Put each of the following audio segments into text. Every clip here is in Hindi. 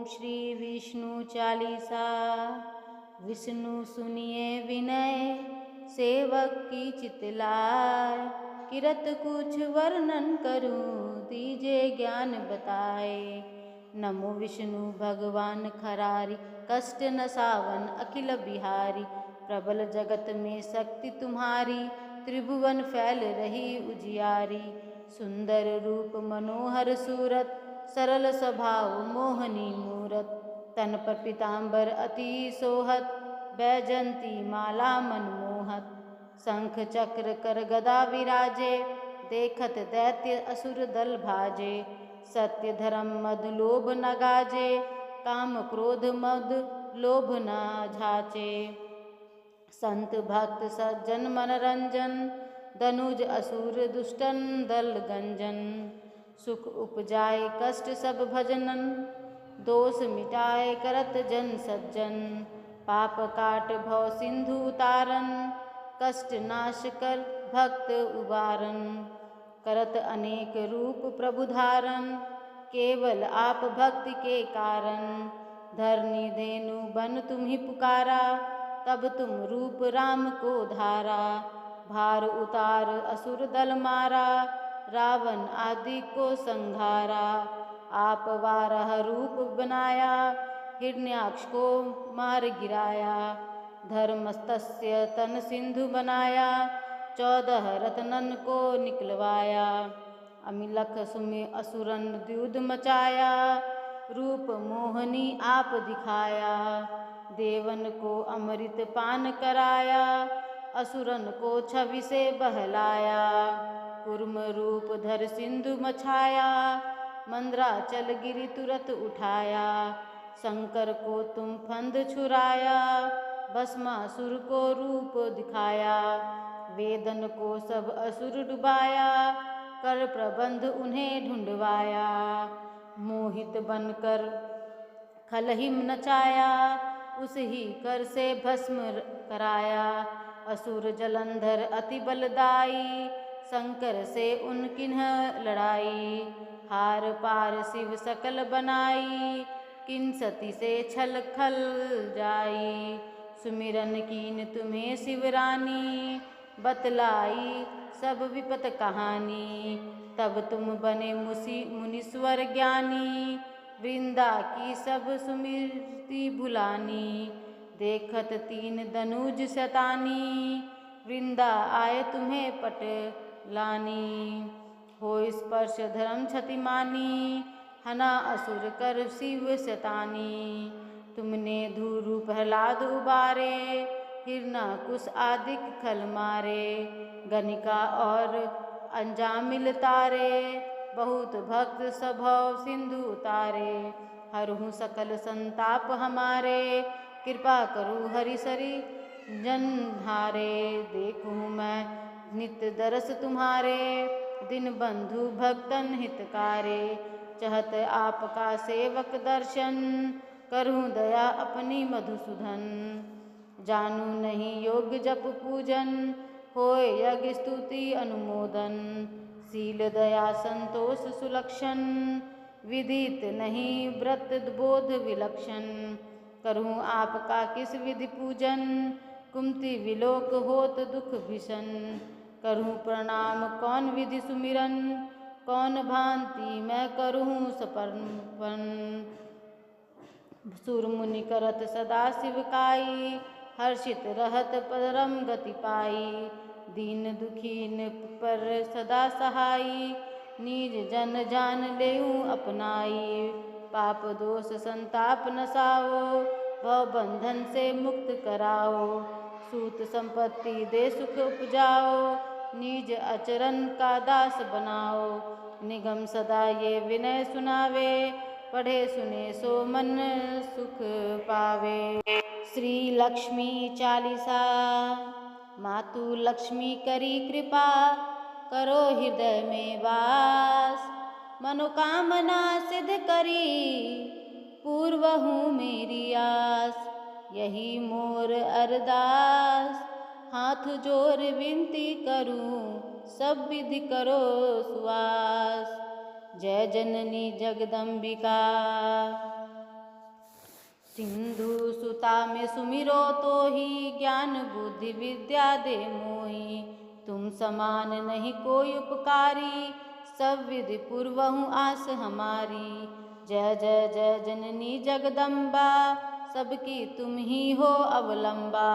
श्री विष्णु चालीसा। विष्णु सुनिए विनय सेवक की चितलाय। किरत कुछ वर्णन करूं दीजे ज्ञान बताए। नमो विष्णु भगवान खरारी कष्ट नसावन अखिल बिहारी। प्रबल जगत में शक्ति तुम्हारी त्रिभुवन फैल रही उजियारी। सुंदर रूप मनोहर सूरत सरल स्वभाव मोहनी मूरत। तन पर पीतांबर अति सोहत बैजंती माला मनमोहत। शंख चक्र कर गदा विराजे देखत दैत्य असुर दल भाजे। सत्य धर्म मद लोभ न गाजे काम क्रोध मद लोभ न झाचे। संत भक्त सज्जन मनरंजन दनुज असुर दुष्टन दल गंजन। सुख उपजाए कष्ट सब भजनन दोष मिटाए करत जन सज्जन। पाप काट भव सिंधु उतारन कष्ट नाश कर भक्त उबारन। करत अनेक रूप प्रभु धारन केवल आप भक्ति के कारण। धरनी धेनु बन तुम्ही पुकारा तब तुम रूप राम को धारा। भार उतार असुर दल मारा रावण आदि को संघारा। आप वारह रूप बनाया हिरण्याक्ष को मार गिराया। धर्मस्तस्य तन सिंधु बनाया 14 रत्नन को निकलवाया। अमिलख सुमि असुरन द्युध मचाया रूप मोहनी आप दिखाया। देवन को अमृत पान कराया असुरन को छवि से बहलाया। कुर्म रूप धर सिंधु मछाया मंद्राचल गिरि तुरत उठाया। शंकर को तुम फंद छुराया भस्मासुर को रूप दिखाया। वेदन को सब असुर डुबाया कर प्रबंध उन्हें ढूंढवाया। मोहित बनकर खलहिम नचाया उस ही कर से भस्म कराया। असुर जलंधर अति बलदाई शंकर से उनकिन्ह लड़ाई। हार पार शिव सकल बनाई किन सती से छल खल जाई। सुमिरन कीन तुम्हें शिवरानी बतलाई सब विपत कहानी। तब तुम बने मुनीश्वर ज्ञानी वृंदा की सब सुमिरती भुलानी। देखत 3 दनुज शतानी वृंदा आए तुम्हें पटलानी। हो स्पर्श धर्म क्षतिमानी हना असुर कर शिव शतानी। तुमने धुरु प्रहलाद उबारे हिरणाकुश आदि खल मारे। गणिका और अंजामिल तारे बहुत भक्त स्वभाव सिंधु उतारे। हरहु सकल संताप हमारे कृपा करूँ हरि सरी जनहारे। देखूँ मैं नित्य दरस तुम्हारे दिन बंधु भक्तन हितकारे। चहत आपका सेवक दर्शन करूँ दया अपनी मधुसूदन। जानू नहीं योग जप पूजन होय यज्ञ स्तुति अनुमोदन। शील दया संतोष सुलक्षण विदित नहीं व्रत बोध विलक्षण। करूँ आपका किस विधि पूजन कुमति विलोक होत दुख भीषण। करूँ प्रणाम कौन विधि सुमिरन कौन भांति मैं करूँ समर्पण। सुर मुनि करत सदा शिवकाई हर्षित रहत परम गति पाई। दीन दुखीन पर सदा सहाई निज जन जान लेऊं अपनाई। पाप दोष संताप नसाओ भव बंधन से मुक्त कराओ। सूत संपत्ति दे सुख उपजाओ निज अचरण का दास बनाओ। निगम सदा ये विनय सुनावे पढ़े सुने सो मन सुख पावे। श्री लक्ष्मी चालीसा। मातु लक्ष्मी करी कृपा करो हृदय में वास। मनोकामना सिद्ध करी पूर्व हूँ मेरी आस। यही मोर अरदास हाथ जोर विनती करूं सब विधि करो सुवास। जय जननी जगदम्बिका। सिंधु सुता में सुमिरो तो ही, ज्ञान बुद्धि विद्या दे मोही। तुम समान नहीं कोई उपकारी, सब विधि पूर्वहु आस हमारी। जय जय जय जननी जगदम्बा, सबकी तुम ही हो अवलंबा।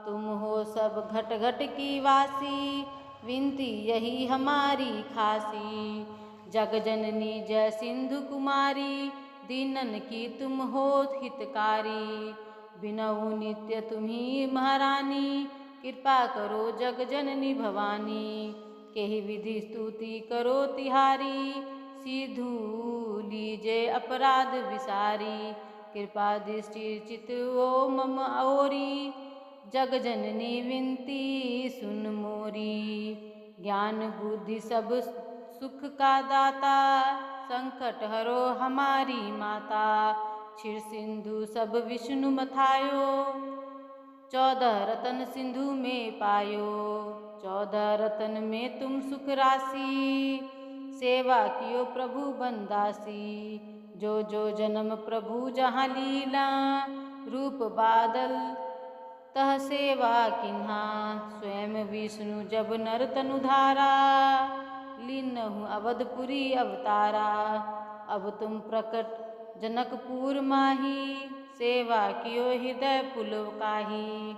तुम हो सब घट घट की वासी, विनती यही हमारी खासी। जग जननी जय सिंधु कुमारी, दीनन की तुम हो हितकारी। बिनऊ नित्य तुम्ही महारानी, कृपा करो जग जननी भवानी। केहि विधि स्तुति करो तिहारी, सीधु लीजे अपराध विसारी। कृपा दृष्टि चित ओ मम ओरी, जग जननी विनती सुन मोरी। ज्ञान बुद्धि सब सुख का दाता, संकट हरो हमारी माता। क्षीर सिंधु सब विष्णु मथायो, 14 रतन सिंधु में पायो। 14 रतन में तुम सुख राशि, सेवा कियो प्रभु बंदासी। जो जो जन्म प्रभु जहाँ लीला, रूप बादल तह सेवा किन्हा। स्वयं विष्णु जब नर तनु धारा, लीनहु अवधपुरी अवतारा। अब तुम प्रकट जनकपुर माही, सेवा कियो हृदय पुलकाही।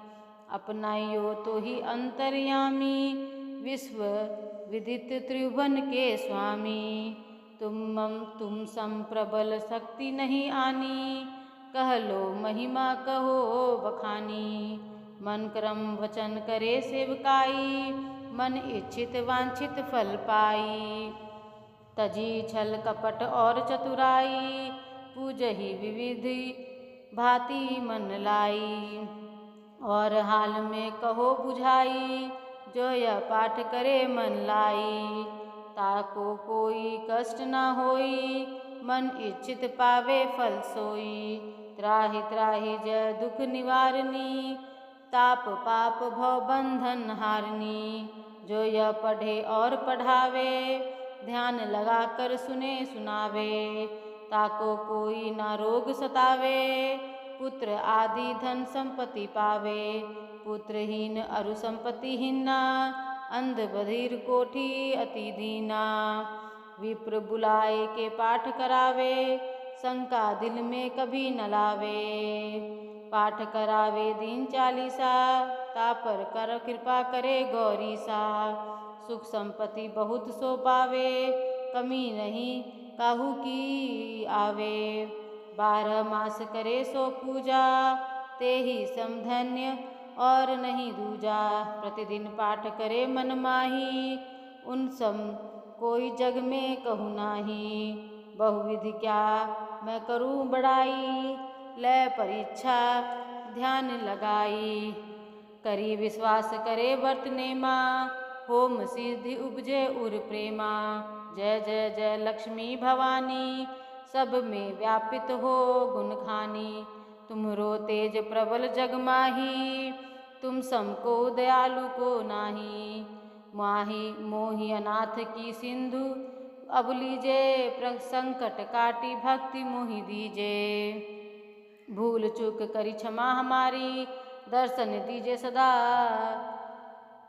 अपनाइयो तो ही अंतर्यामी, विश्व विदित त्रिभुवन के स्वामी। तुम सम प्रबल शक्ति नहीं आनी, कह लो महिमा कहो बखानी। मन क्रम वचन करे सेवकाई, मन इच्छित वांछित फल पाई। तजी छल कपट और चतुराई, पूजहि विविधि भांति मन लाई। और हाल में कहो बुझाई, जो यह पाठ करे मन लाई। ताको कोई कष्ट न होई, मन इच्छित पावे फल सोई। त्राहि त्राहि जय दुख निवारनी, ताप पाप भव बंधन हारनी। जो यह पढ़े और पढ़ावे, ध्यान लगा कर सुने सुनावे। ताको कोई ना रोग सतावे, पुत्र आदि धन संपत्ति पावे। पुत्रहीन अरु संपत्तिहीना, अंध बधिर कोटि अति दीना। विप्र बुलाए के पाठ करावे, शंका दिल में कभी न लावे। पाठ करावे दीन चालीसा, तापर कर कृपा करे गौरीसा। सुख संपत्ति बहुत सो पावे, कमी नहीं काहू की आवे। 12 मास करे सो पूजा, ते ही समधन्य और नहीं दूजा। प्रतिदिन पाठ करे मन माही, उन सम कोई जग में कहू नाही। बहुविधि क्या मैं करूं बड़ाई, ले परीक्षा ध्यान लगाई। करी विश्वास करे व्रत नेमा, होम सिद्धि उपजे उर प्रेमा। जय जय जय लक्ष्मी भवानी, सब में व्यापित हो गुण खानी। तुमरो तेज प्रबल जग माही, तुम सम को दयालु को नाही। माही मोहि अनाथ की सिंधु, अब लीजे संकट काटी भक्ति मोहि दीजे। भूल चूक करी क्षमा हमारी, दर्शन दीजे सदा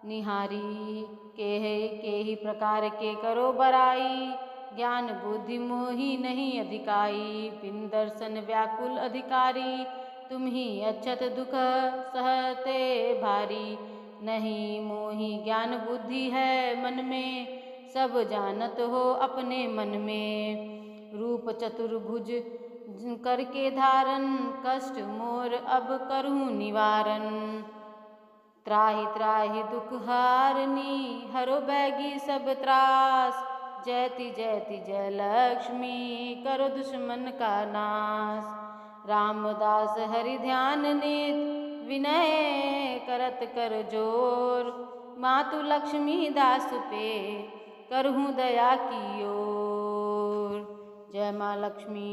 निहारी। के ही प्रकार के करो बराई, ज्ञान बुद्धि मोहि नहीं अधिकाई। बिन दर्शन व्याकुल अधिकारी, तुम ही अक्षत दुख सहते भारी। नहीं मोहि ज्ञान बुद्धि है मन में, सब जानत हो अपने मन में। रूप चतुर्भुज करके धारण, कष्ट मोर अब करूं निवारण। त्राहि त्राहि दुख हारनी, हरो बैगी सब त्रास। जयति जयति जय लक्ष्मी, करो दुश्मन का नाश। रामदास हरि ध्यान नित, विनय करत कर जोर। मातु लक्ष्मी दास पे, करहूँ दया की ओर। जय माँ लक्ष्मी।